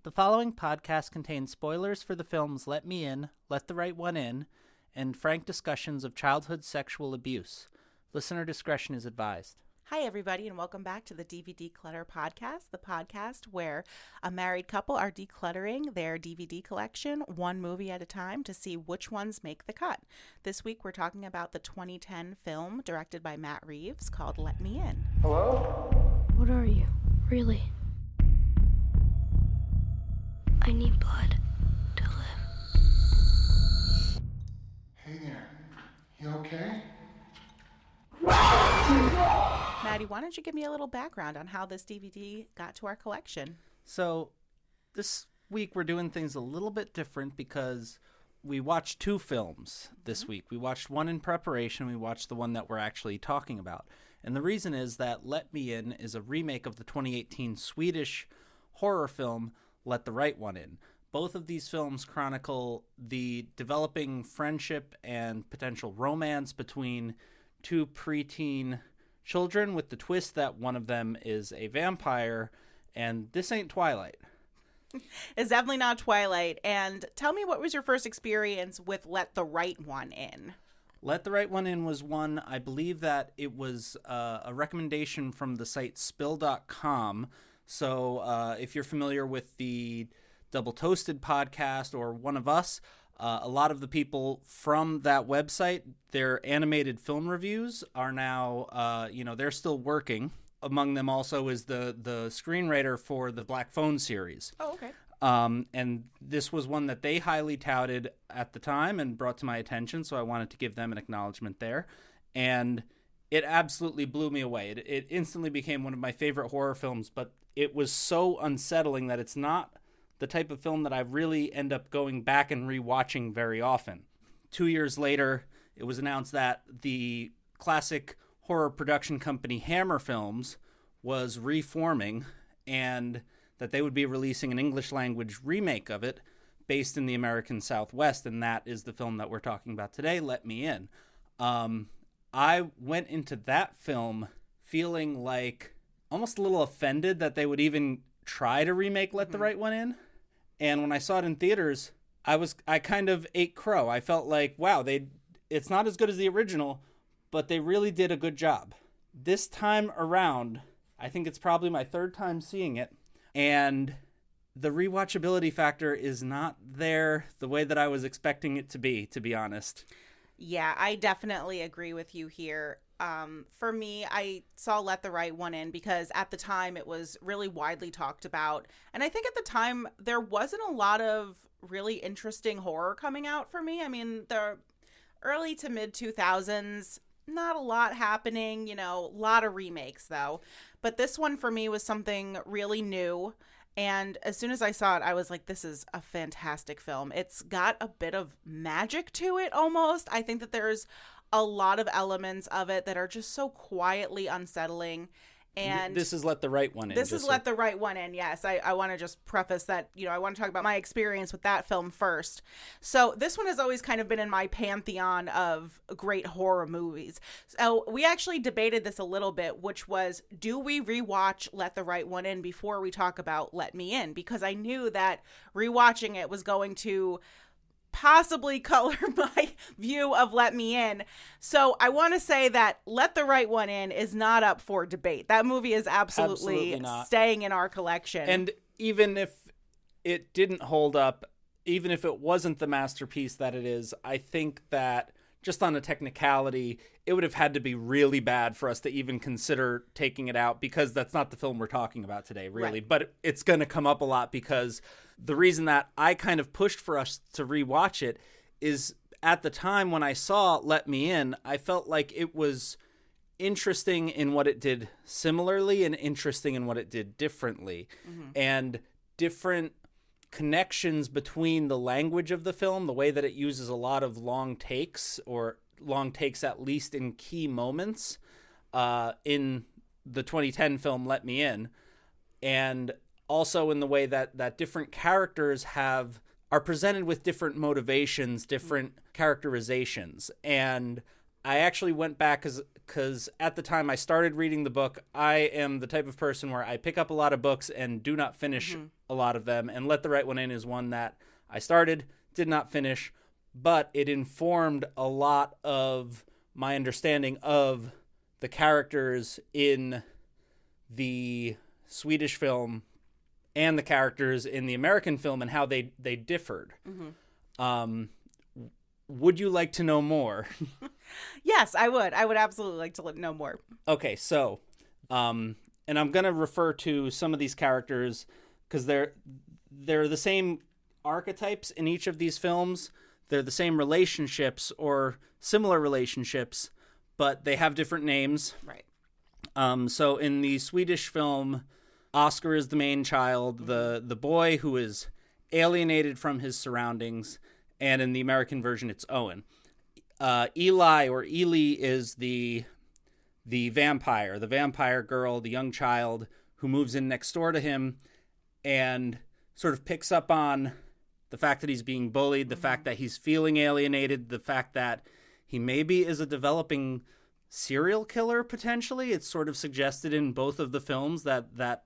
The following podcast contains spoilers for the films Let Me In, Let the Right One In, and frank discussions of childhood sexual abuse. Listener discretion is advised. Hi, everybody, and welcome back to the DVD Clutter Podcast, the podcast where a married couple are decluttering their DVD collection one movie at a time to see which ones make the cut. This week, we're talking about the 2010 film directed by Matt Reeves called Let Me In. Hello? What are you, really? I need blood to live. Hey there. You okay? Maddie, why don't you give me a little background on how this DVD got to our collection? So, this week we're doing things a little bit different because we watched two films this week. We watched one in preparation, we watched the one that we're actually talking about. And the reason is that Let Me In is a remake of the 2018 Swedish horror film Let the Right One In. Both of these films chronicle the developing friendship and potential romance between two preteen children, with the twist that one of them is a vampire, and this ain't Twilight. It's definitely not Twilight. And tell me, what was your first experience with Let the Right One In? Let the Right One In was one, I believe that it was a recommendation from the site spill.com. So if you're familiar with the Double Toasted podcast or One of Us, a lot of the people from that website, their animated film reviews are now, they're still working. Among them also is the screenwriter for the Black Phone series. Oh, okay. And this was one that they highly touted at the time and brought to my attention, so I wanted to give them an acknowledgement there. And it absolutely blew me away. It instantly became one of my favorite horror films, but it was so unsettling that it's not the type of film that I really end up going back and rewatching very often. 2 years later, it was announced that the classic horror production company Hammer Films was reforming and that they would be releasing an English language remake of it based in the American Southwest, and that is the film that we're talking about today, Let Me In. I went into that film feeling like almost a little offended that they would even try to remake Let the Right One In. And when I saw it in theaters, I kind of ate crow. I felt like, wow, it's not as good as the original, but they really did a good job. This time around, I think it's probably my third time seeing it, and the rewatchability factor is not there the way that I was expecting it to be honest. Yeah, I definitely agree with you here. For me, I saw Let the Right One In because at the time it was really widely talked about. And I think at the time there wasn't a lot of really interesting horror coming out for me. I mean, the early to mid 2000s, not a lot happening, a lot of remakes though. But this one for me was something really new. And as soon as I saw it, I was like, this is a fantastic film. It's got a bit of magic to it almost. I think that there's a lot of elements of it that are just so quietly unsettling. And this is Let the Right One In. This is Let the Right One In, yes. I want to just preface that, I want to talk about my experience with that film first. So this one has always kind of been in my pantheon of great horror movies. So we actually debated this a little bit, which was, do we rewatch Let the Right One In before we talk about Let Me In? Because I knew that rewatching it was going to possibly color my view of Let Me In. So I want to say that Let the Right One In is not up for debate. That movie is absolutely staying in our collection. And even if it didn't hold up, even if it wasn't the masterpiece that it is, I think that just on a technicality, it would have had to be really bad for us to even consider taking it out, because that's not the film we're talking about today, really. Right. But it's going to come up a lot, because the reason that I kind of pushed for us to rewatch it is at the time when I saw Let Me In, I felt like it was interesting in what it did similarly and interesting in what it did differently. Mm-hmm. And different connections between the language of the film, the way that it uses a lot of long takes, or long takes at least in key moments in the 2010 film Let Me In, and also in the way that different characters are presented with different motivations, different characterizations. And I actually went back because at the time I started reading the book, I am the type of person where I pick up a lot of books and do not finish a lot of them. And Let the Right One In is one that I started, did not finish, but it informed a lot of my understanding of the characters in the Swedish film and the characters in the American film and how they differed. Would you like to know more? Yes, I would. I would absolutely like to know more. Okay, so, and I'm going to refer to some of these characters because they're the same archetypes in each of these films. They're the same relationships or similar relationships, but they have different names. Right. So in the Swedish film, Oscar is the main child, the boy who is alienated from his surroundings, and in the American version, it's Owen. Eli or Ely is the vampire girl, the young child who moves in next door to him and sort of picks up on the fact that he's being bullied, the fact that he's feeling alienated, the fact that he maybe is a developing serial killer potentially. It's sort of suggested in both of the films that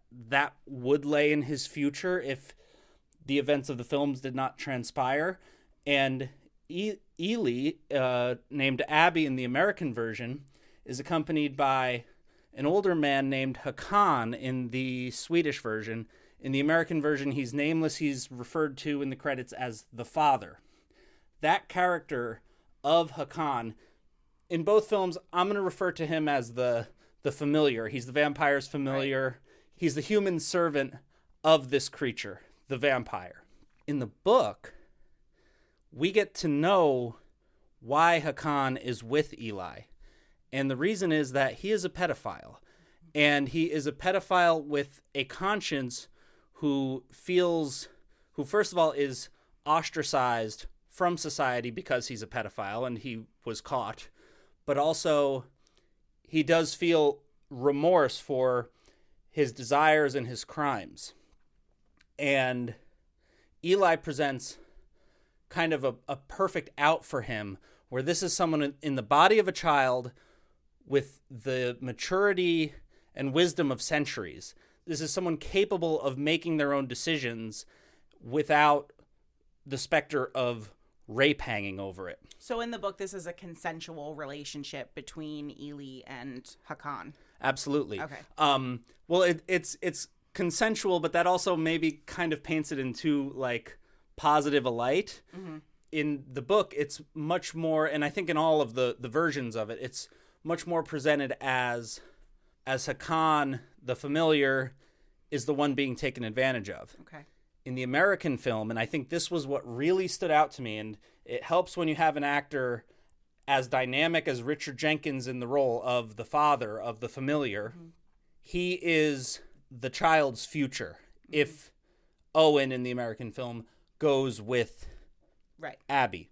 would lay in his future if the events of the films did not transpire. And Ely, named Abby in the American version, is accompanied by an older man named Hakan in the Swedish version. In the American version, he's nameless. He's referred to in the credits as the father. That character of Hakan, in both films, I'm going to refer to him as the familiar. He's the vampire's familiar. Right. He's the human servant of this creature, the vampire. In the book, we get to know why Hakan is with Eli. And the reason is that he is a pedophile. And he is a pedophile with a conscience who first of all is ostracized from society because he's a pedophile and he was caught. But also he does feel remorse for his desires and his crimes. And Eli presents kind of a perfect out for him, where this is someone in the body of a child with the maturity and wisdom of centuries. This is someone capable of making their own decisions without the specter of rape hanging over it. So in the book, this is a consensual relationship between Ely and Hakan. Absolutely. Okay. Well, it's consensual, but that also maybe kind of paints it into like positive a light. Mm-hmm. In the book, it's much more, and I think in all of the versions of it, it's much more presented as Hakan, the familiar, is the one being taken advantage of. Okay. In the American film, and I think this was what really stood out to me, and it helps when you have an actor as dynamic as Richard Jenkins in the role of the father of the familiar. Mm-hmm. He is the child's future. Mm-hmm. If Owen in the American film goes with Abby.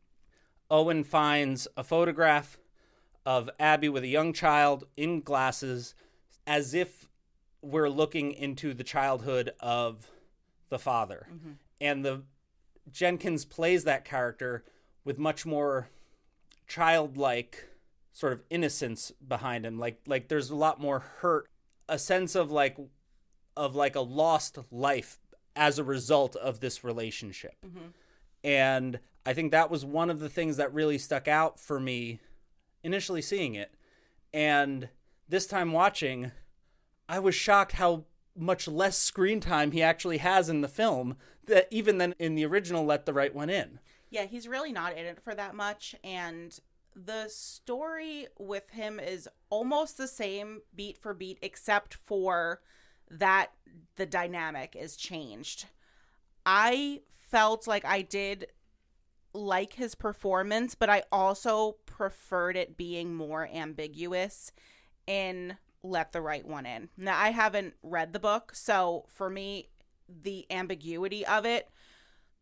Owen finds a photograph of Abby with a young child in glasses, as if we're looking into the childhood of the father. Mm-hmm. And Jenkins plays that character with much more childlike sort of innocence behind him. Like there's a lot more hurt, a sense of like a lost life as a result of this relationship. Mm-hmm. And I think that was one of the things that really stuck out for me initially seeing it. And this time watching, I was shocked how much less screen time he actually has in the film that even than in the original Let the Right One In. Yeah, he's really not in it for that much. And the story with him is almost the same beat for beat, except for that the dynamic is changed. I felt like I did like his performance, but I also preferred it being more ambiguous in Let the Right One In. Now, I haven't read the book, so for me, the ambiguity of it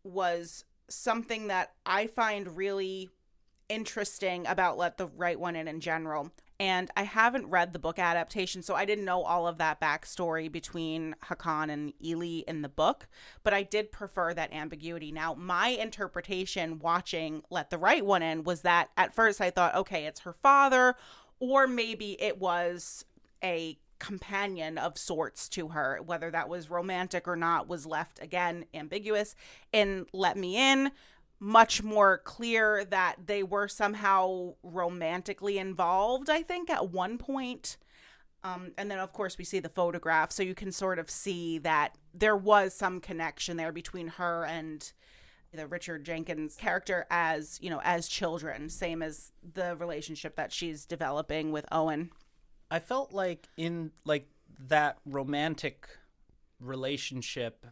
was something that I find really interesting about Let the Right One In general. And I haven't read the book adaptation, so I didn't know all of that backstory between Hakan and Ely in the book, but I did prefer that ambiguity. Now, my interpretation watching Let the Right One In was that at first I thought, okay, it's her father, or maybe it was a companion of sorts to her. Whether that was romantic or not was left, again, ambiguous. In Let Me In, much more clear that they were somehow romantically involved, I think, at one point. And then, of course, we see the photograph, so you can sort of see that there was some connection there between her and the Richard Jenkins character as, you know, as children, same as the relationship that she's developing with Owen. I felt like in like that romantic relationship,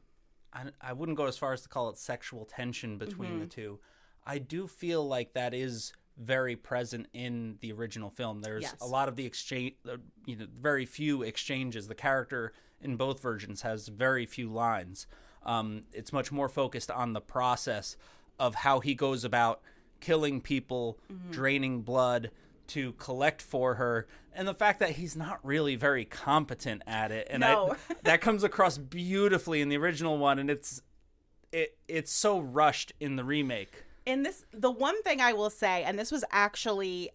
I wouldn't go as far as to call it sexual tension between the two. I do feel like that is very present in the original film. There's a lot of the exchange, very few exchanges. The character in both versions has very few lines. It's much more focused on the process of how he goes about killing people, draining blood to collect for her, and the fact that he's not really very competent at it. And that comes across beautifully in the original one, and it's so rushed in the remake. In this, the one thing I will say, and this was actually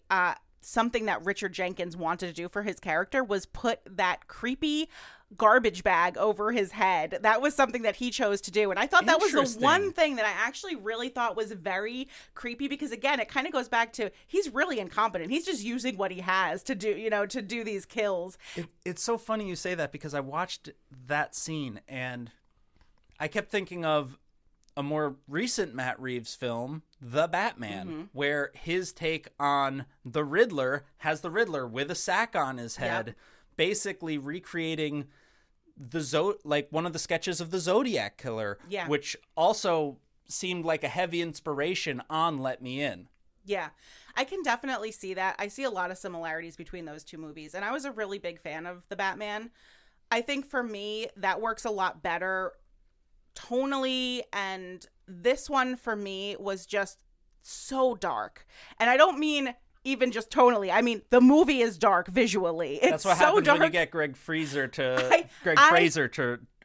something that Richard Jenkins wanted to do for his character, was put that creepy garbage bag over his head. That was something that he chose to do, and I thought that was the one thing that I actually really thought was very creepy, because again, it kind of goes back to he's really incompetent. He's just using what he has to do, to do these kills. It's so funny you say that, because I watched that scene and I kept thinking of a more recent Matt Reeves film, The Batman, where his take on the Riddler has the Riddler with a sack on his head, basically recreating like one of the sketches of the Zodiac Killer, which also seemed like a heavy inspiration on Let Me In. Yeah, I can definitely see that. I see a lot of similarities between those two movies, and I was a really big fan of The Batman. I think for me, that works a lot better tonally, and this one for me was just so dark. And I don't mean even just tonally. I mean, the movie is dark visually. It's That's what so happens dark. when you get Greg Fraser to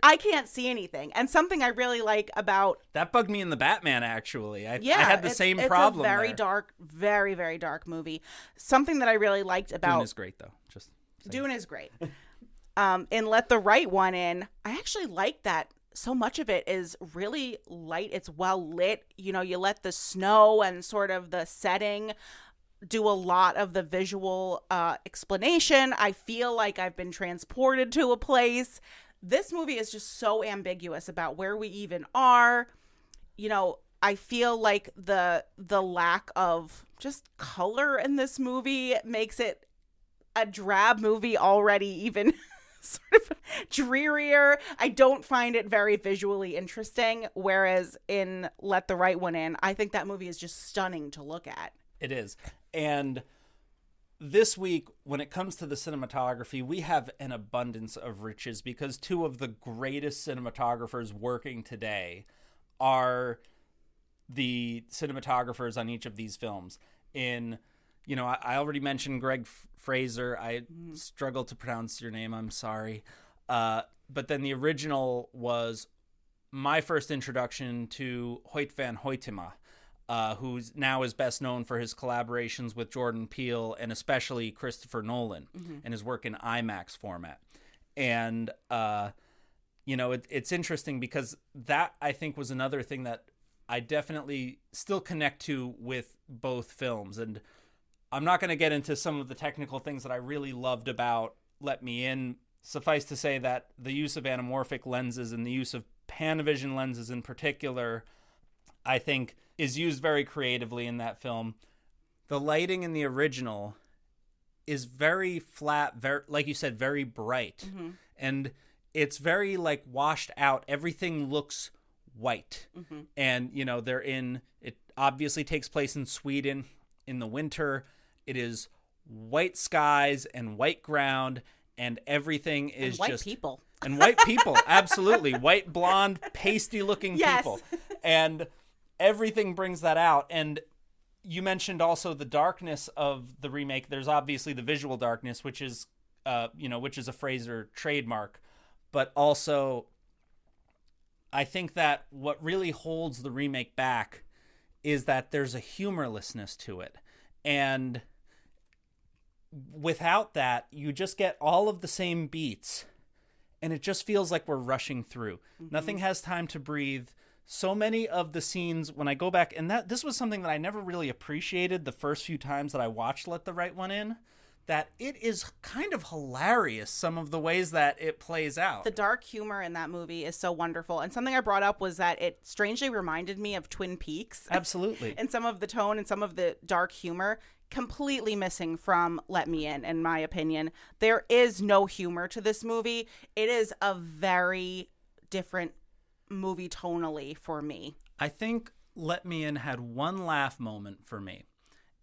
I can't see anything. And something I really like about that bugged me in the Batman, actually. I had the same problem. It's a very there. dark, very, very dark movie. Something that I really liked about Dune is great, though. Dune is great. In Let the Right One In, I actually like that. So much of it is really light. It's well lit. You let the snow and sort of the setting do a lot of the visual explanation. I feel like I've been transported to a place. This movie is just so ambiguous about where we even are. I feel like the lack of just color in this movie makes it a drab movie already, even sort of drearier. I don't find it very visually interesting, whereas in Let the Right One In, I think that movie is just stunning to look at. It is. And this week, when it comes to the cinematography, we have an abundance of riches, because two of the greatest cinematographers working today are the cinematographers on each of these films. I already mentioned Greg Fraser. I struggle to pronounce your name. I'm sorry. But then the original was my first introduction to Hoyt van Hoytema, who's now is best known for his collaborations with Jordan Peele and especially Christopher Nolan and his work in IMAX format. And, it's interesting because that, I think, was another thing that I definitely still connect to with both films. And I'm not going to get into some of the technical things that I really loved about Let Me In. Suffice to say that the use of anamorphic lenses and the use of Panavision lenses in particular, I think, is used very creatively in that film. The lighting in the original is very flat, very, like you said, very bright. And it's very washed out. Everything looks white. And, it obviously takes place in Sweden in the winter. It is white skies and white ground, and everything is white people. And white people, absolutely. White, blonde, pasty-looking people. And everything brings that out. And you mentioned also the darkness of the remake. There's obviously the visual darkness, which is which is a Fraser trademark, but also I think that what really holds the remake back is that there's a humorlessness to it. And without that, you just get all of the same beats, and it just feels like we're rushing through. Mm-hmm. Nothing has time to breathe. So many of the scenes, when I go back, and this was something that I never really appreciated the first few times that I watched Let the Right One In, that it is kind of hilarious, some of the ways that it plays out. The dark humor in that movie is so wonderful. And something I brought up was that it strangely reminded me of Twin Peaks. Absolutely. And some of the tone and some of the dark humor, completely missing from Let Me In my opinion. There is no humor to this movie. It is a very different movie tonally for me. I think Let Me In had one laugh moment for me.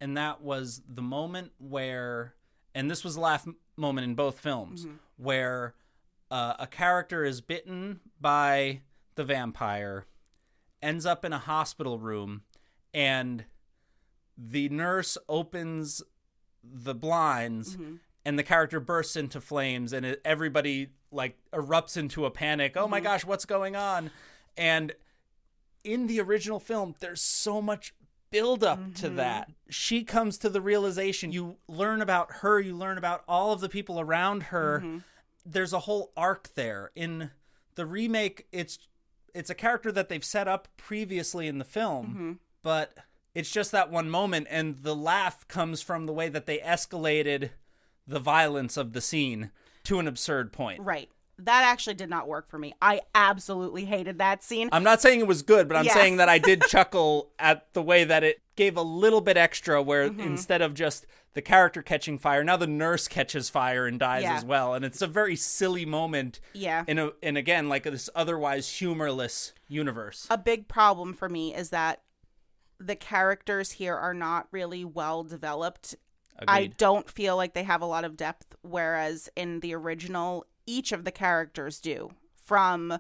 And that was the moment where... And this was the laugh moment in both films, mm-hmm. where a character is bitten by the vampire, ends up in a hospital room, and the nurse opens the blinds, mm-hmm. and the character bursts into flames, and everybody like erupts into a panic. Oh, mm-hmm. my gosh, what's going on? And in the original film, there's so much build up mm-hmm. to that. She comes to the realization. You learn about her. You learn about all of the people around her. Mm-hmm. There's a whole arc there. In the remake, it's a character that they've set up previously in the film, mm-hmm. but it's just that one moment, and the laugh comes from the way that they escalated the violence of the scene to an absurd point. Right. That actually did not work for me. I absolutely hated that scene. I'm not saying it was good, but I'm saying that I did chuckle at the way that it gave a little bit extra, where mm-hmm. instead of just the character catching fire, now the nurse catches fire and dies as well. And it's a very silly moment in again, like this otherwise humorless universe. A big problem for me is that the characters here are not really well developed. Agreed. I don't feel like they have a lot of depth, whereas in the original, each of the characters do, from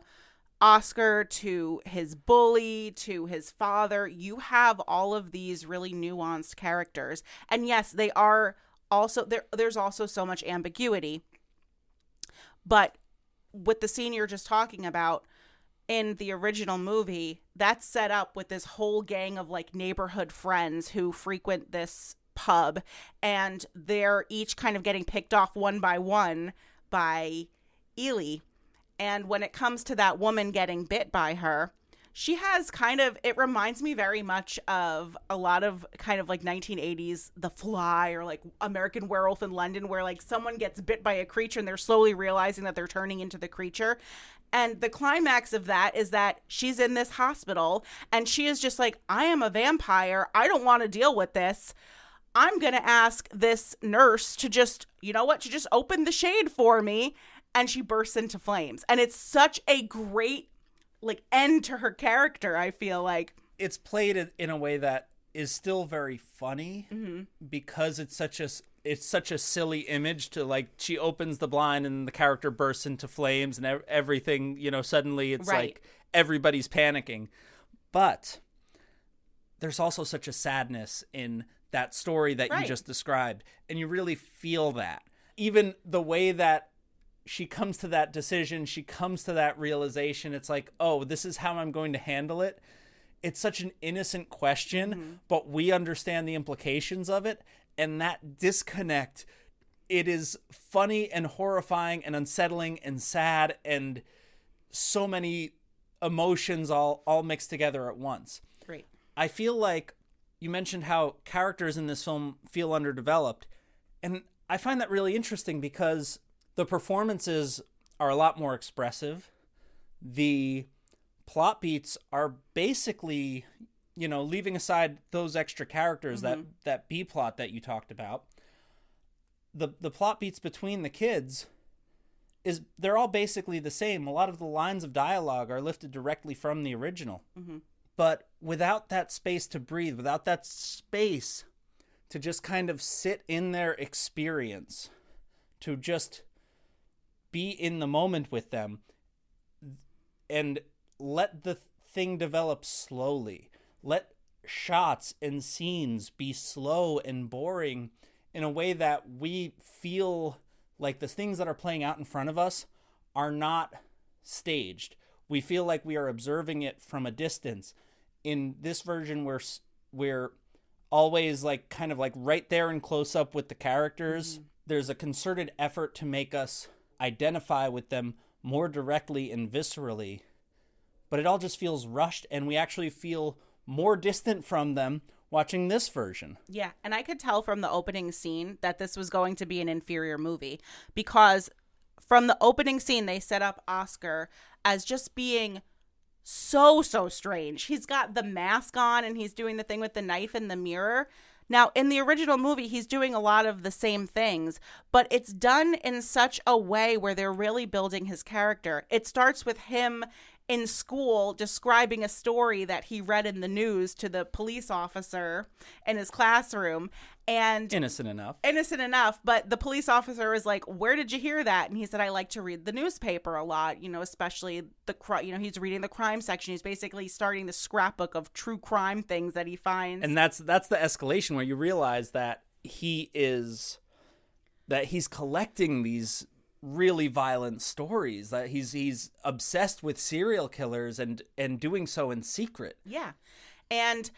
Oscar to his bully to his father. You have all of these really nuanced characters. And yes, they are also there's also so much ambiguity. But with the scene you're just talking about, in the original movie, that's set up with this whole gang of like neighborhood friends who frequent this pub, and they're each kind of getting picked off one by one by Ely. And when it comes to that woman getting bit by her, she has kind of, it reminds me very much of a lot of kind of like 1980s The Fly, or like American Werewolf in London, where like someone gets bit by a creature and they're slowly realizing that they're turning into the creature. And the climax of that is that she's in this hospital and she is just like, I am a vampire. I don't want to deal with this. I'm going to ask this nurse to just, you know what, to just open the shade for me. And she bursts into flames. And it's such a great like end to her character, I feel like. It's played in a way that is still very funny, mm-hmm. because it's such a silly image to, like, she opens the blind and the character bursts into flames and everything, suddenly it's right. like everybody's panicking. But there's also such a sadness in that story that right. you just described. And you really feel that. Even the way that she comes to that decision, she comes to that realization, it's like, oh, this is how I'm going to handle it. It's such an innocent question, mm-hmm. but we understand the implications of it. And that disconnect, it is funny and horrifying and unsettling and sad and so many emotions all mixed together at once. Great. I feel like you mentioned how characters in this film feel underdeveloped. And I find that really interesting because the performances are a lot more expressive. The plot beats are basically, leaving aside those extra characters, mm-hmm. that B plot that you talked about. The plot beats between the kids they're all basically the same. A lot of the lines of dialogue are lifted directly from the original. Mm-hmm. But without that space to breathe, without that space to just kind of sit in their experience, to just be in the moment with them and let the thing develop slowly. Let shots and scenes be slow and boring in a way that we feel like the things that are playing out in front of us are not staged. We feel like we are observing it from a distance. In this version, we're always like kind of like right there in close up with the characters. Mm-hmm. There's a concerted effort to make us identify with them more directly and viscerally, but it all just feels rushed, and we actually feel more distant from them watching this version. Yeah, and I could tell from the opening scene that this was going to be an inferior movie, because from the opening scene they set up Oscar as just being so strange. He's got the mask on and he's doing the thing with the knife in the mirror. Now, in the original movie, he's doing a lot of the same things, but it's done in such a way where they're really building his character. It starts with him in school describing a story that he read in the news to the police officer in his classroom. And innocent enough, but the police officer is like, "Where did you hear that?" And he said, "I like to read the newspaper a lot, especially he's reading the crime section. He's basically starting the scrapbook of true crime things that he finds." And that's the escalation where you realize that he's collecting these really violent stories, that he's obsessed with serial killers and doing so in secret. Yeah. And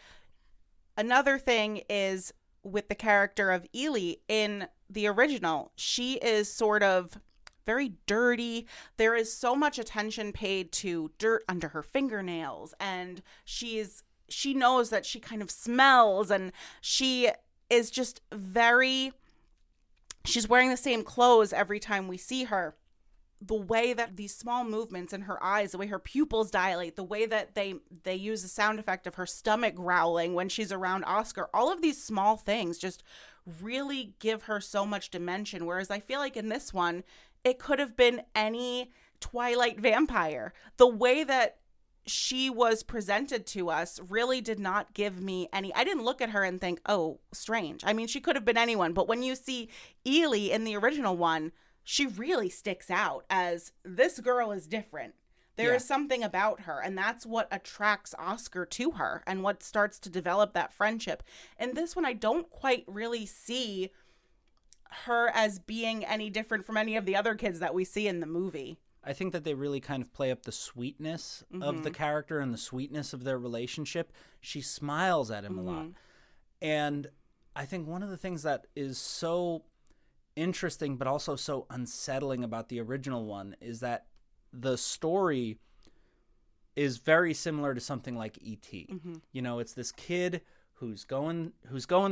another thing is with the character of Ely in the original, she is sort of very dirty. There is so much attention paid to dirt under her fingernails, and she knows that she kind of smells, and she is just she's wearing the same clothes every time we see her. The way that these small movements in her eyes, the way her pupils dilate, the way that they use the sound effect of her stomach growling when she's around Oscar, all of these small things just really give her so much dimension. Whereas I feel like in this one, it could have been any Twilight vampire. The way that she was presented to us really did not give me any. I didn't look at her and think, "Oh, strange." I mean, she could have been anyone. But when you see Ely in the original one, she really sticks out as this girl is different. There is something about her, and that's what attracts Oscar to her and what starts to develop that friendship. And this one, I don't quite really see her as being any different from any of the other kids that we see in the movie. I think that they really kind of play up the sweetness of the character and the sweetness of their relationship. She smiles at him a lot. And I think one of the things that is so interesting but also so unsettling about the original one is that the story is very similar to something like E.T. It's this kid who's going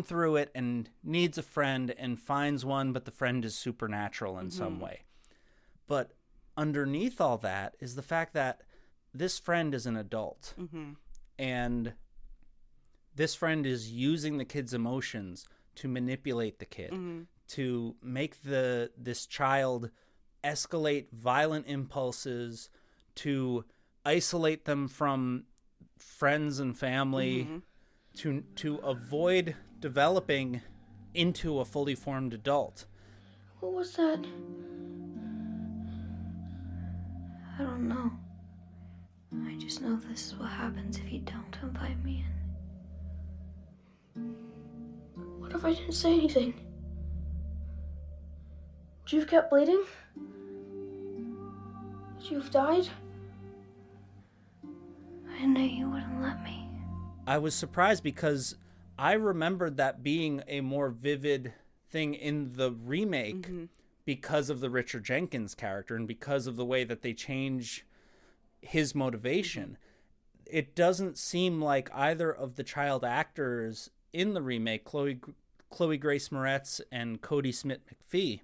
through it and needs a friend and finds one, but the friend is supernatural in some way. But underneath all that is the fact that this friend is an adult, and this friend is using the kid's emotions to manipulate the kid, to make this child escalate violent impulses, to isolate them from friends and family, to avoid developing into a fully formed adult. What was that? I don't know. I just know this is what happens if you don't invite me in. What if I didn't say anything? Would you have kept bleeding? Would you have died? I knew you wouldn't let me. I was surprised because I remembered that being a more vivid thing in the remake because of the Richard Jenkins character and because of the way that they change his motivation. It doesn't seem like either of the child actors in the remake, Chloe Grace Moretz and Cody Smith-McPhee,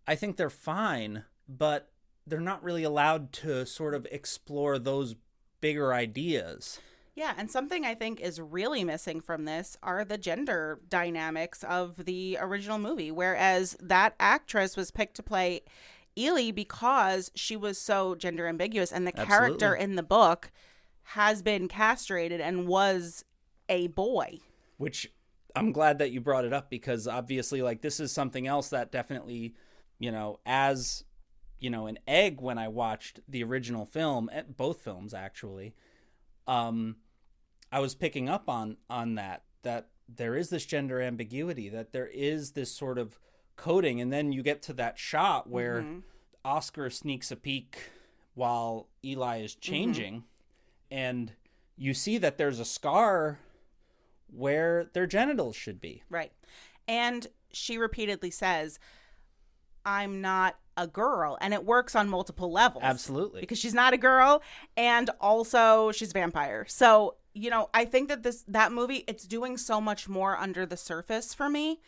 I think they're fine, but they're not really allowed to sort of explore those bigger ideas. Yeah, and something I think is really missing from this are the gender dynamics of the original movie, whereas that actress was picked to play Ely because she was so gender ambiguous, and the character in the book has been castrated and was a boy. Which I'm glad that you brought it up, because obviously, like, this is something else that definitely, as, an egg when I watched the original film, both films actually, I I was picking up on that there is this gender ambiguity, that there is this sort of coding, and then you get to that shot where Oscar sneaks a peek while Eli is changing, and you see that there's a scar where their genitals should be. Right. And she repeatedly says, I'm not a girl. And it works on multiple levels. Absolutely. Because she's not a girl, and also she's a vampire. So, I think that that movie, it's doing so much more under the surface for me.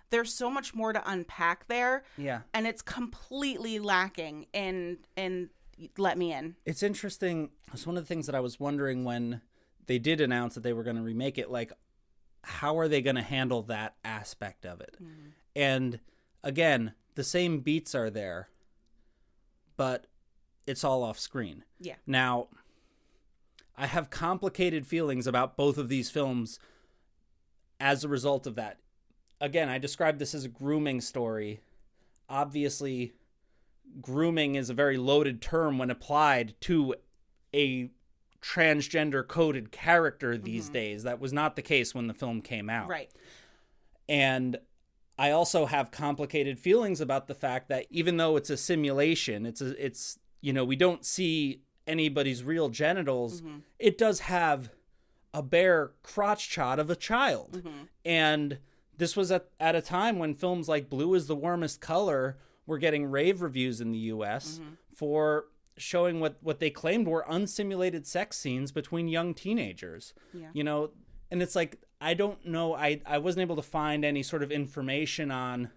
There's so much more to unpack there. Yeah. And it's completely lacking in Let Me In. It's interesting. It's one of the things that I was wondering when they did announce that they were going to remake it, like, how are they going to handle that aspect of it? And again, the same beats are there, but it's all off screen. Yeah. Now, I have complicated feelings about both of these films as a result of that. Again, I described this as a grooming story. Obviously, grooming is a very loaded term when applied to a transgender coded character these days. That was not the case when the film came out. Right. And I also have complicated feelings about the fact that even though it's a simulation, it's we don't see anybody's real genitals, it does have a bare crotch shot of a child. And this was at a time when films like Blue is the Warmest Color were getting rave reviews in the US for showing what they claimed were unsimulated sex scenes between young teenagers. Yeah. And it's like, I don't know, I wasn't able to find any sort of information on,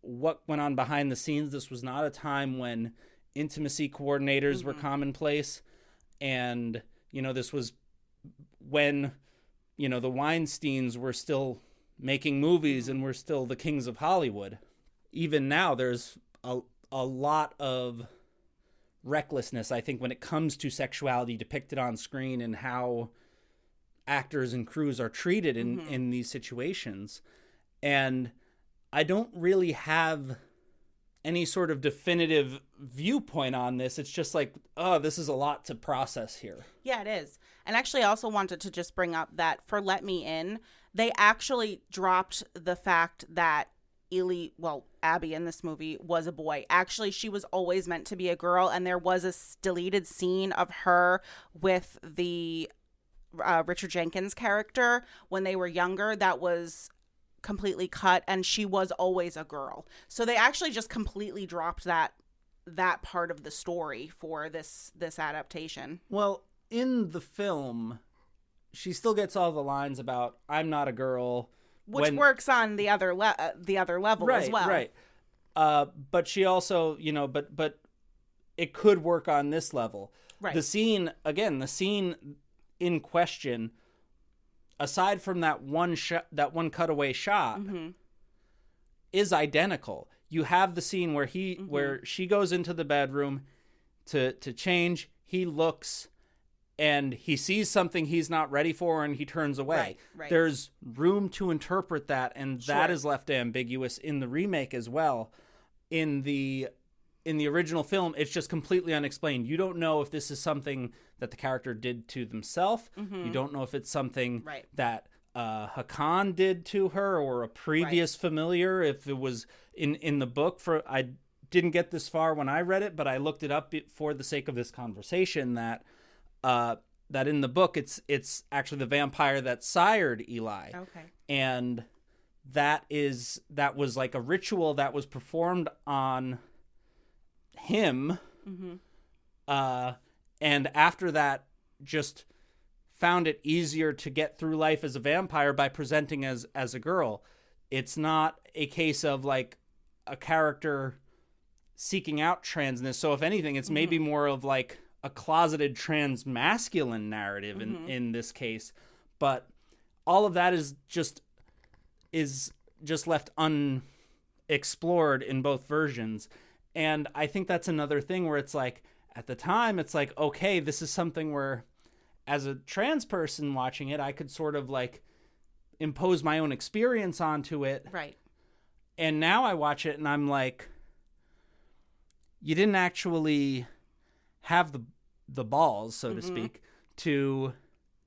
what went on behind the scenes. This was not a time when intimacy coordinators were commonplace. And, this was when, the Weinsteins were still making movies and were still the kings of Hollywood. Even now, there's a lot of recklessness, I think, when it comes to sexuality depicted on screen and how actors and crews are treated in these situations. And I don't really have any sort of definitive viewpoint on this. It's just like, oh, this is a lot to process here. Yeah, it is. And actually, I also wanted to just bring up that for Let Me In, they actually dropped the fact that Abby in this movie was a boy. Actually, she was always meant to be a girl, and there was a deleted scene of her with the Richard Jenkins character when they were younger that was completely cut, and she was always a girl. So they actually just completely dropped that part of the story for this adaptation. Well, in the film, she still gets all the lines about "I'm not a girl," which works on the other level as well. Right. But she also, but it could work on this level. Right. The scene in question, aside from that one cutaway shot, is identical. You have the scene where where she goes into the bedroom to change. He looks and he sees something he's not ready for, and he turns away. Right. There's room to interpret that, and that is left ambiguous in the remake as well. In the original film, it's just completely unexplained. You don't know if this is something that the character did to themselves. You don't know if it's something that Hakan did to her or a previous familiar. If it was in the book, I didn't get this far when I read it, but I looked it up for the sake of this conversation. That in the book, it's actually the vampire that sired Eli. Okay. And that was like a ritual that was performed on him. And after that, just found it easier to get through life as a vampire by presenting as a girl. It's not a case of like a character seeking out transness. So if anything, it's maybe more of like a closeted trans masculine narrative in this case. But all of that is just left unexplored in both versions. And I think that's another thing where it's like, at the time, it's like, okay, this is something where as a trans person watching it, I could sort of like impose my own experience onto it. Right. And now I watch it and I'm like, you didn't actually have the balls, so to speak, to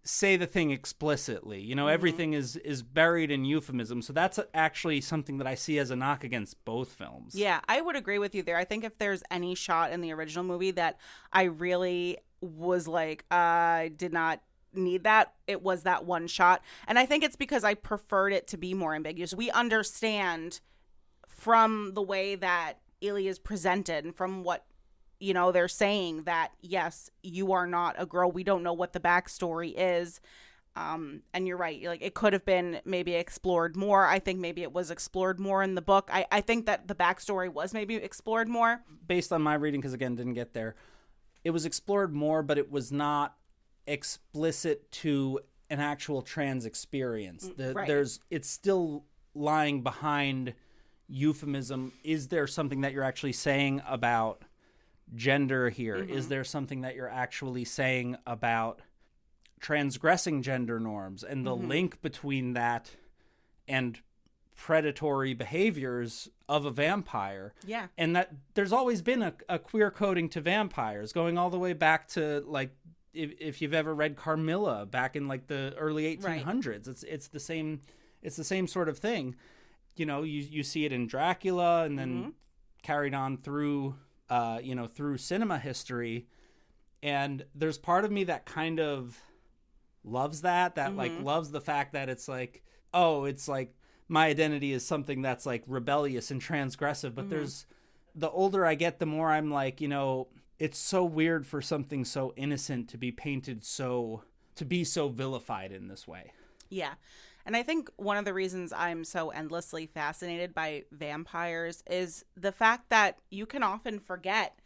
say the thing explicitly. You know, everything is buried in euphemism. So that's actually something that I see as a knock against both films. Yeah, I would agree with you there. I think if there's any shot in the original movie that I really was like, I did not need that, it was that one shot. And I think it's because I preferred it to be more ambiguous. We understand from the way that Ely is presented and from what, you know, they're saying that, yes, you are not a girl. We don't know what the backstory is. And you're right. Like, it could have been maybe explored more. I think maybe it was explored more in the book. I think that the backstory was maybe explored more. Based on my reading, because again, didn't get there, it was explored more, but it was not explicit to an actual trans experience. Right. It's still lying behind euphemism. Is there something that you're actually saying about gender here? Is there something that you're actually saying about transgressing gender norms and the link between that and predatory behaviors of a vampire? Yeah. And that there's always been a queer coding to vampires, going all the way back to, like, if you've ever read Carmilla back in like the early 1800s, right. It's the same sort of thing. You know, you see it in Dracula, and then carried on through through cinema history. And there's part of me that kind of loves that like loves the fact that it's like, oh, it's like my identity is something that's like rebellious and transgressive. But there's, the older I get, the more I'm like, you know, it's so weird for something so innocent to be painted to be so vilified in this way. Yeah. And I think one of the reasons I'm so endlessly fascinated by vampires is the fact that you can often forget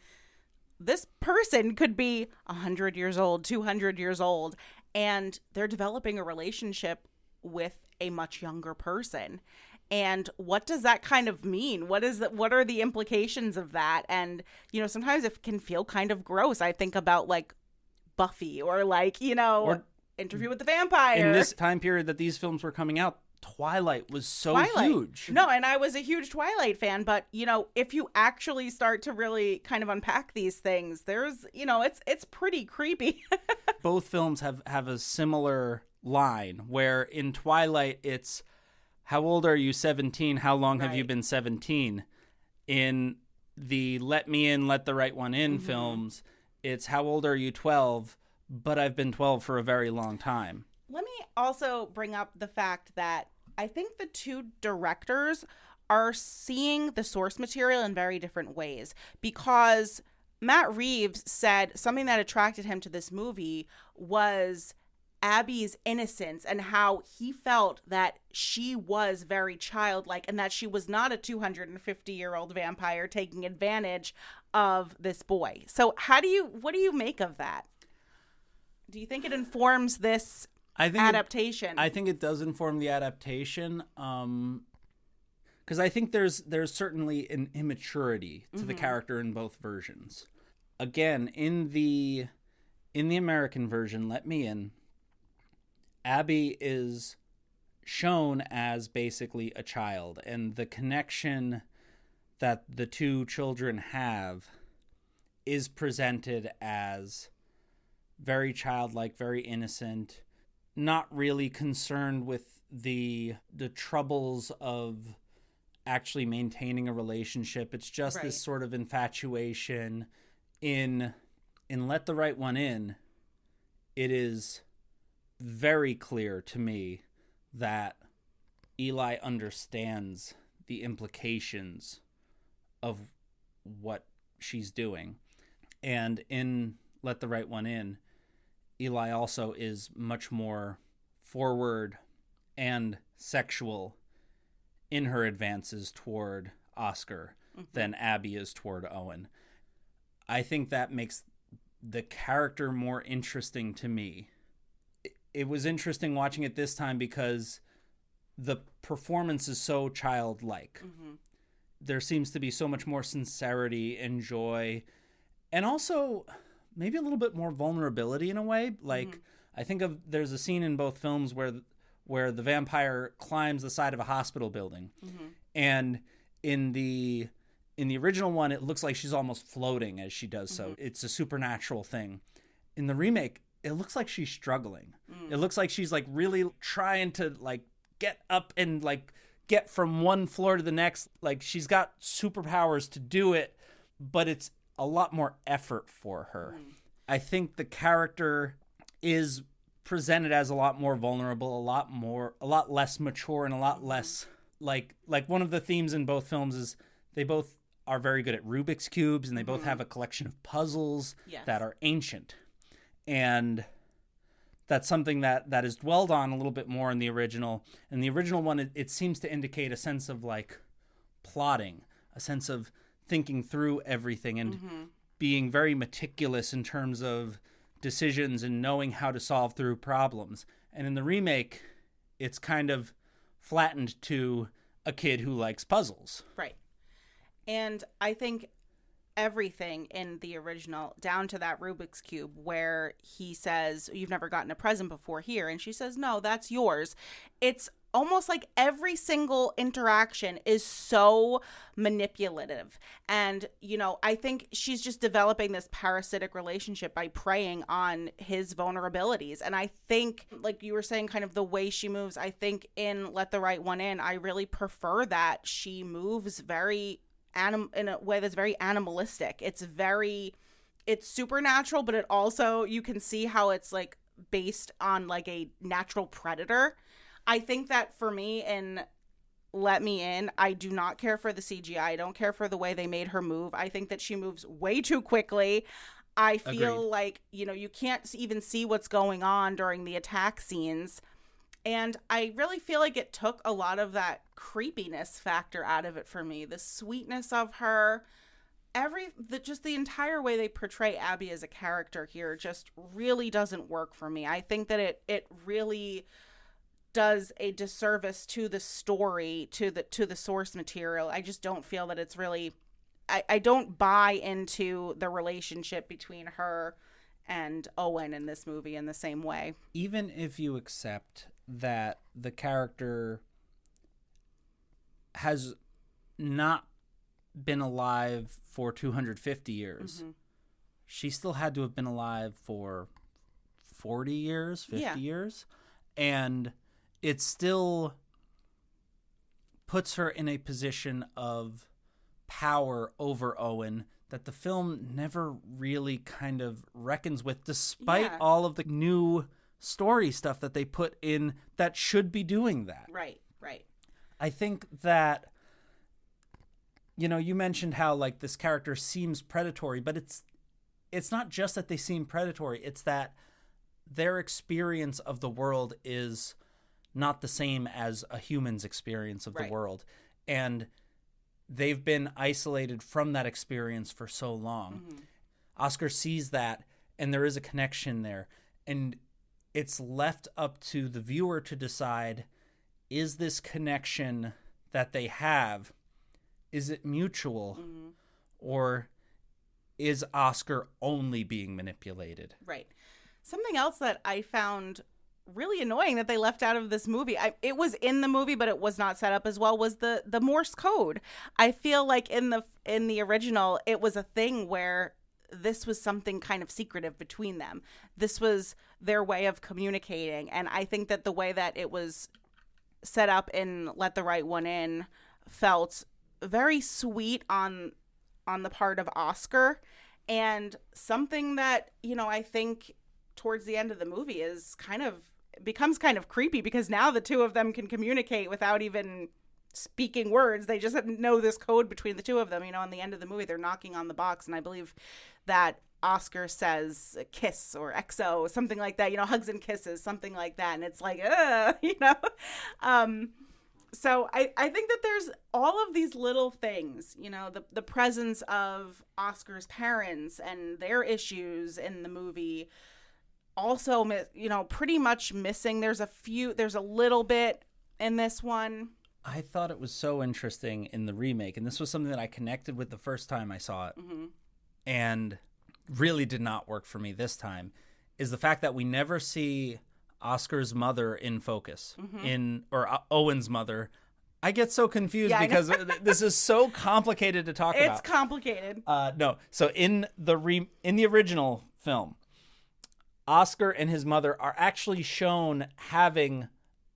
this person could be 100 years old, 200 years old, and they're developing a relationship with a much younger person. And what does that kind of mean? What are the implications of that? And, you know, sometimes it can feel kind of gross. I think about like Buffy or like, you know, or Interview with the Vampire. In this time period that these films were coming out, Twilight was so huge. No, and I was a huge Twilight fan, but, you know, if you actually start to really kind of unpack these things, there's, you know, it's pretty creepy. Both films have a similar line where in Twilight it's, how old are you? 17. How long have you been 17? In the Let Me In, Let the Right One In films, it's, how old are you? 12. But I've been 12 for a very long time. Let me also bring up the fact that I think the two directors are seeing the source material in very different ways, because Matt Reeves said something that attracted him to this movie was Abby's innocence and how he felt that she was very childlike and that she was not a 250-year-old vampire taking advantage of this boy. So what do you make of that? Do you think it informs this adaptation? I think it does inform the adaptation, because I think there's certainly an immaturity to the character in both versions. Again, in the American version, Let Me In, Abby is shown as basically a child, and the connection that the two children have is presented as very childlike, very innocent, not really concerned with the troubles of actually maintaining a relationship. It's just this sort of infatuation. In Let the Right One In, it is very clear to me that Eli understands the implications of what she's doing. And in Let the Right One In, Eli also is much more forward and sexual in her advances toward Oscar than Abby is toward Owen. I think that makes the character more interesting to me. It was interesting watching it this time because the performance is so childlike. There seems to be so much more sincerity and joy, and also maybe a little bit more vulnerability in a way. Like, I think there's a scene in both films where the vampire climbs the side of a hospital building, and in the original one, it looks like she's almost floating as she does so. It's a supernatural thing. In the remake, it looks like she's struggling. It looks like she's like really trying to like get up and like get from one floor to the next. Like she's got superpowers to do it, but it's a lot more effort for her. I think the character is presented as a lot more vulnerable, a lot less mature, and a lot less like one of the themes in both films is they both are very good at Rubik's cubes, and they both have a collection of puzzles that are ancient. And that's something that is dwelled on a little bit more in the original. In the original one, it seems to indicate a sense of like plotting, a sense of thinking through everything and being very meticulous in terms of decisions and knowing how to solve through problems. And in the remake, it's kind of flattened to a kid who likes puzzles. Right. And I think everything in the original, down to that Rubik's Cube where he says, "You've never gotten a present before here." And she says, "No, that's yours." It's almost like every single interaction is so manipulative. And, you know, I think she's just developing this parasitic relationship by preying on his vulnerabilities. And I think, like you were saying, kind of the way she moves, I think in Let the Right One In, I really prefer that she moves very in a way that's very animalistic. It's supernatural, but it also, you can see how it's like based on like a natural predator. I think that for me in Let Me In, I do not care for the CGI. I don't care for the way they made her move. I think that she moves way too quickly. I feel Agreed. like, you know, you can't even see what's going on during the attack scenes. And I really feel like it took a lot of that creepiness factor out of it for me. The sweetness of her, just the entire way they portray Abby as a character here just really doesn't work for me. I think that it really does a disservice to the story, to the source material. I just don't feel that it's really, I don't buy into the relationship between her and Owen in this movie in the same way. Even if you accept that the character has not been alive for 250 years, she still had to have been alive for 40 years, 50 years. And it still puts her in a position of power over Owen that the film never really kind of reckons with, despite all of the new story stuff that they put in that should be doing that. Right. I think that, you know, you mentioned how like this character seems predatory, but it's not just that they seem predatory. It's that their experience of the world is not the same as a human's experience of the world. And they've been isolated from that experience for so long. Oscar sees that, and there is a connection there. And it's left up to the viewer to decide, is this connection that they have, is it mutual? Or is Oscar only being manipulated? Right. Something else that I found really annoying that they left out of this movie, it was in the movie but it was not set up as well, was the Morse code. I feel like in the original it was a thing where this was something kind of secretive between them. This was their way of communicating, and I think that the way that it was set up in Let the Right One In felt very sweet on the part of Oscar, and something that, you know, I think towards the end of the movie becomes kind of creepy, because now the two of them can communicate without even speaking words. They just know this code between the two of them. You know, in the end of the movie, they're knocking on the box, and I believe that Oscar says kiss or XO, something like that, you know, hugs and kisses, something like that. And it's like, you know, so I think that there's all of these little things, you know, the presence of Oscar's parents and their issues in the movie, also, you know, pretty much missing. There's a little bit in this one. I thought it was so interesting in the remake, and this was something that I connected with the first time I saw it, and really did not work for me this time, is the fact that we never see Oscar's mother in focus, or Owen's mother. I get so confused because this is so complicated to talk about. It's complicated. No, so in the original film, Oscar and his mother are actually shown having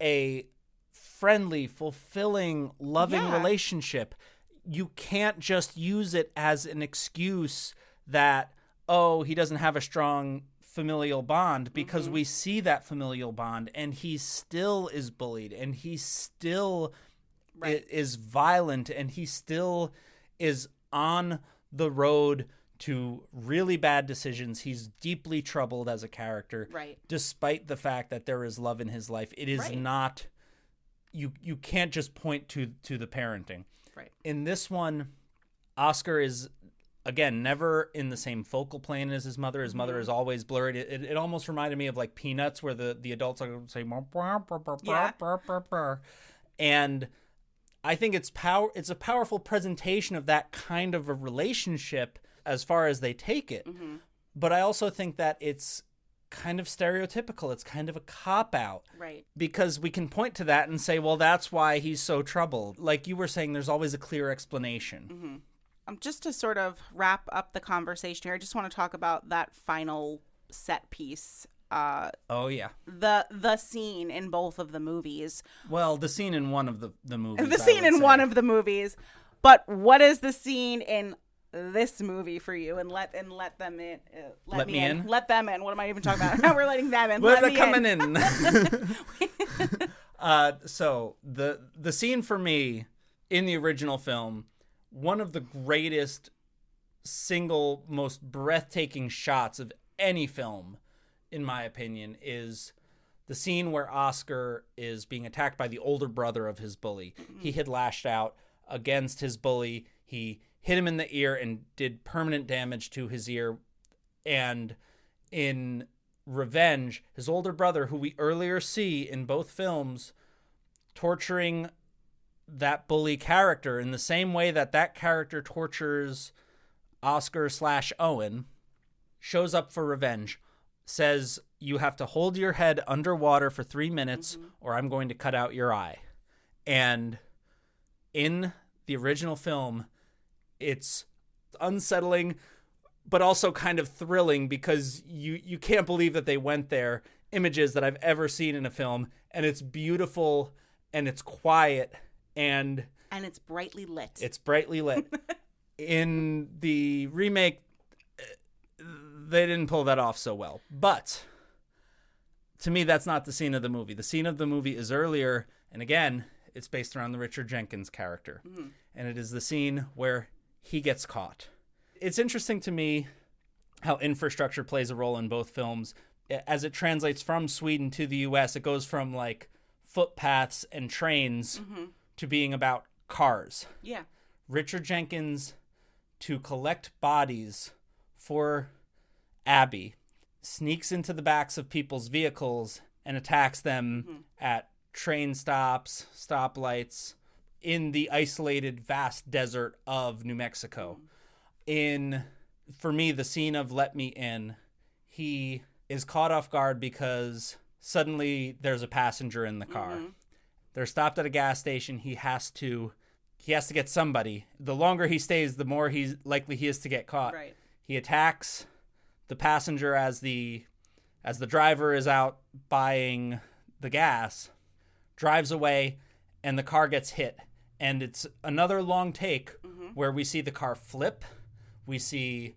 a friendly, fulfilling, loving relationship. You can't just use it as an excuse that, oh, he doesn't have a strong familial bond, because we see that familial bond, and he still is bullied, and he still is violent, and he still is on the road to really bad decisions. He's deeply troubled as a character, despite the fact that there is love in his life. It is not, you can't just point to the parenting. In this one, Oscar is, again, never in the same focal plane as his mother. His mother is always blurred. It almost reminded me of like Peanuts, where the adults are going to say, and I think it's a powerful presentation of that kind of a relationship as far as they take it. But I also think that it's kind of stereotypical. It's kind of a cop-out. Because we can point to that and say, well, that's why he's so troubled. Like you were saying, there's always a clear explanation. Just to sort of wrap up the conversation here, I just want to talk about that final set piece. The scene in both of the movies. Well, the scene in one of the movies. The scene in one of the movies. But what is the scene in this movie for you? And let them in. Let me in. Let them in. What am I even talking about? Now we're letting them in. They're coming in. So the scene for me in the original film, one of the greatest single most breathtaking shots of any film, in my opinion, is the scene where Oscar is being attacked by the older brother of his bully. He had lashed out against his bully. He hit him in the ear and did permanent damage to his ear. And in revenge, his older brother, who we earlier see in both films, torturing that bully character in the same way that character tortures Oscar/Owen, shows up for revenge, says, you have to hold your head underwater for 3 minutes or I'm going to cut out your eye. And in the original film, it's unsettling, but also kind of thrilling, because you can't believe that they went there. Images that I've ever seen in a film, and it's beautiful, and it's quiet, and it's brightly lit. It's brightly lit. In the remake, they didn't pull that off so well. But to me, that's not the scene of the movie. The scene of the movie is earlier, and again, it's based around the Richard Jenkins character. And it is the scene where he gets caught. It's interesting to me how infrastructure plays a role in both films. As it translates from Sweden to the US, it goes from like footpaths and trains to being about cars. Richard Jenkins, to collect bodies for Abby, sneaks into the backs of people's vehicles and attacks them at train stops, stoplights, in the isolated, vast desert of New Mexico. For me, the scene of Let Me In, he is caught off guard because suddenly there's a passenger in the car. They're stopped at a gas station. He has to get somebody. The longer he stays, the more he's likely he is to get caught. He attacks the passenger as the driver is out buying the gas, drives away, and the car gets hit. And it's another long take where we see the car flip. We see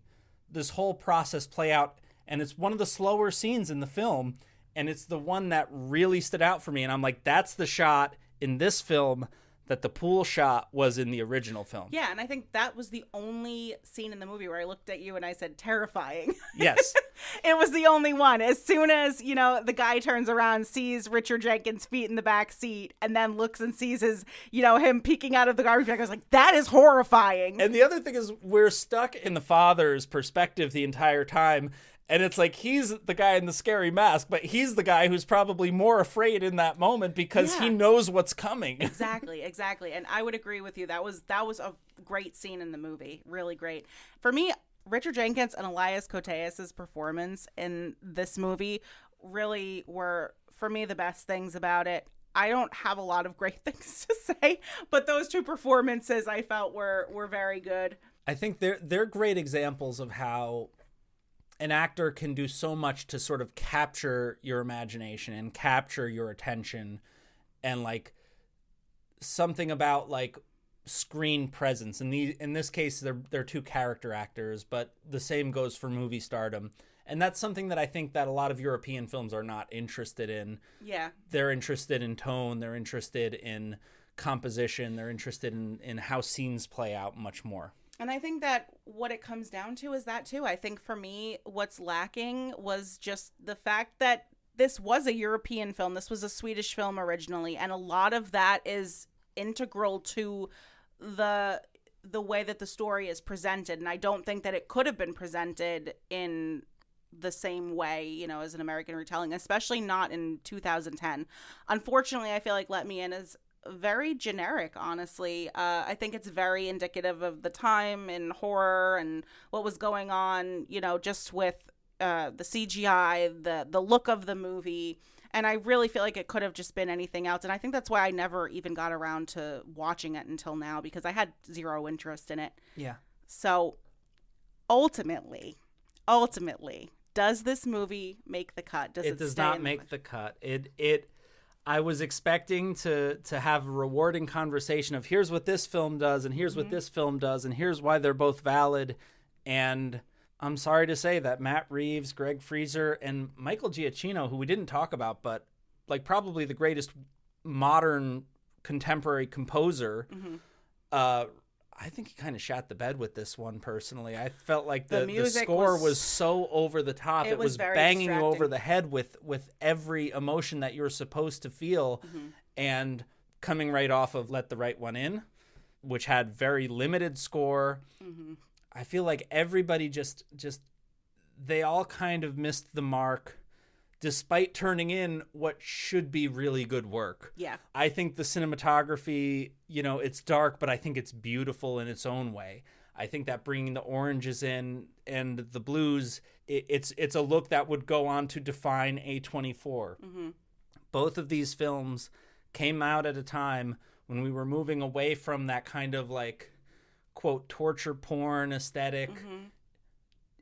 this whole process play out. And it's one of the slower scenes in the film. And it's the one that really stood out for me. And I'm like, that's the shot in this film that the pool shot was in the original film. Yeah, and I think that was the only scene in the movie where I looked at you and I said, terrifying. Yes. It was the only one. As soon as, the guy turns around, sees Richard Jenkins' feet in the back seat, and then looks and sees his, him peeking out of the garbage bag, I was like, that is horrifying. And the other thing is, we're stuck in the father's perspective the entire time. And it's like, he's the guy in the scary mask, but he's the guy who's probably more afraid in that moment because he knows what's coming. Exactly. And I would agree with you. That was a great scene in the movie. Really great. For me, Richard Jenkins and Elias Koteas' performance in this movie really were, for me, the best things about it. I don't have a lot of great things to say, but those two performances I felt were very good. I think they're great examples of how an actor can do so much to sort of capture your imagination and capture your attention, and like something about like screen presence. In this case, they're two character actors, but the same goes for movie stardom. And that's something that I think that a lot of European films are not interested in. Yeah. They're interested in tone. They're interested in composition. They're interested in how scenes play out much more. And I think that what it comes down to is that too. I think for me, what's lacking was just the fact that this was a European film. This was a Swedish film originally. And a lot of that is integral to the way that the story is presented. And I don't think that it could have been presented in the same way, you know, as an American retelling, especially not in 2010. Unfortunately, I feel like Let Me In is very generic, honestly. I think it's very indicative of the time in horror and what was going on, you know, just with the CGI, the look of the movie. And I really feel like it could have just been anything else. And I think that's why I never even got around to watching it until now, because I had zero interest in it. Yeah. So ultimately, does this movie make the cut? It does not make the cut. I was expecting to have a rewarding conversation of here's what this film does and here's what this film does and here's why they're both valid. And I'm sorry to say that Matt Reeves, Greg Freezer, and Michael Giacchino, who we didn't talk about, but like probably the greatest modern contemporary composer, I think he kind of shat the bed with this one personally. I felt like the score was so over the top. It was banging you over the head with every emotion that you're supposed to feel. And coming right off of Let the Right One In, which had very limited score. I feel like everybody just they all kind of missed the mark despite turning in what should be really good work. Yeah. I think the cinematography, you know, it's dark, but I think it's beautiful in its own way. I think that bringing the oranges in and the blues, it's a look that would go on to define A24. Both of these films came out at a time when we were moving away from that kind of like, quote, torture porn aesthetic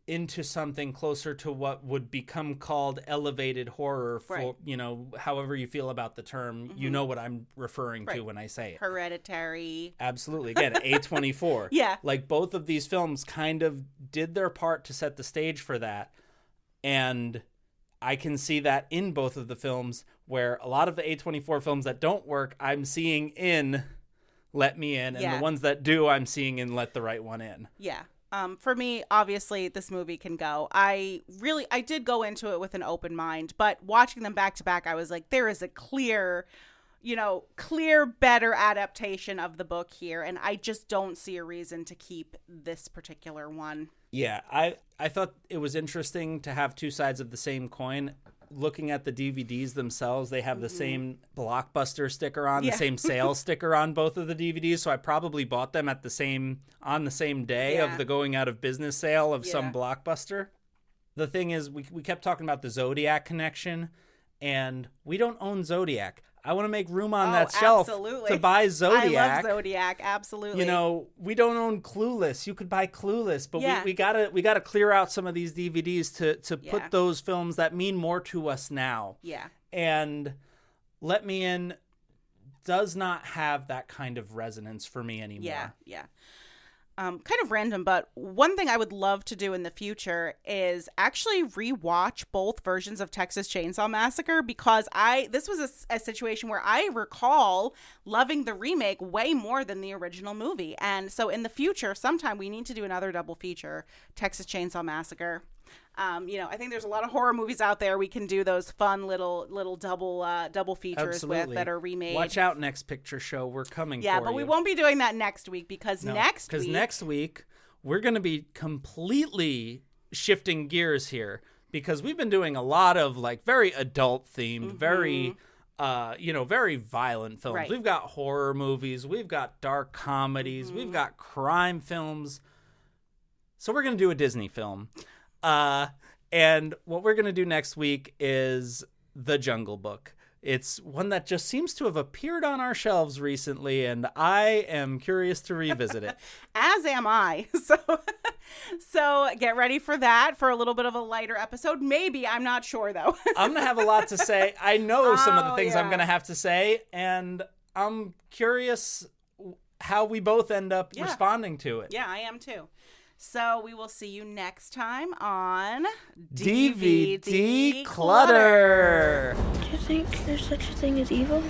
into something closer to what would become called elevated horror for, you know, however you feel about the term, you know what I'm referring to when I say it. Hereditary. Absolutely. Again, A24. Yeah. Like both of these films kind of did their part to set the stage for that. And I can see that in both of the films where a lot of the A24 films that don't work, I'm seeing in Let Me In. And the ones that do, I'm seeing in Let the Right One In. Yeah. For me, obviously, this movie can go. I did go into it with an open mind, but watching them back to back, I was like, there is a clear, better adaptation of the book here, and I just don't see a reason to keep this particular one. Yeah, I thought it was interesting to have two sides of the same coin. Looking at the DVDs themselves, they have the same Blockbuster sticker on, the same sales sticker on both of the DVDs. So I probably bought them on the same day of the going out of business sale of some Blockbuster. The thing is, we kept talking about the Zodiac connection, and we don't own Zodiac. I want to make room on that shelf to buy Zodiac. I love Zodiac, absolutely. You know, we don't own Clueless. You could buy Clueless, but we gotta clear out some of these DVDs to put those films that mean more to us now. Yeah. And Let Me In does not have that kind of resonance for me anymore. Yeah. Kind of random, but one thing I would love to do in the future is actually rewatch both versions of Texas Chainsaw Massacre, because this was a situation where I recall loving the remake way more than the original movie. And so in the future, sometime we need to do another double feature, Texas Chainsaw Massacre. I think there's a lot of horror movies out there we can do those fun little double features with that are remade. Watch out, Next Picture Show. We're coming for you. Yeah, but we won't be doing that next week because next week we're going to be completely shifting gears here, because we've been doing a lot of like very adult themed, very violent films. Right. We've got horror movies, we've got dark comedies, we've got crime films. So we're going to do a Disney film. And what we're going to do next week is The Jungle Book. It's one that just seems to have appeared on our shelves recently, and I am curious to revisit it. As am I. So get ready for that, for a little bit of a lighter episode. Maybe, I'm not sure though. I'm going to have a lot to say. I know some of the things I'm yeah. going to have to say, and I'm curious how we both end up responding to it. Yeah, I am too. So we will see you next time on DVD Clutter. Do you think there's such a thing as evil?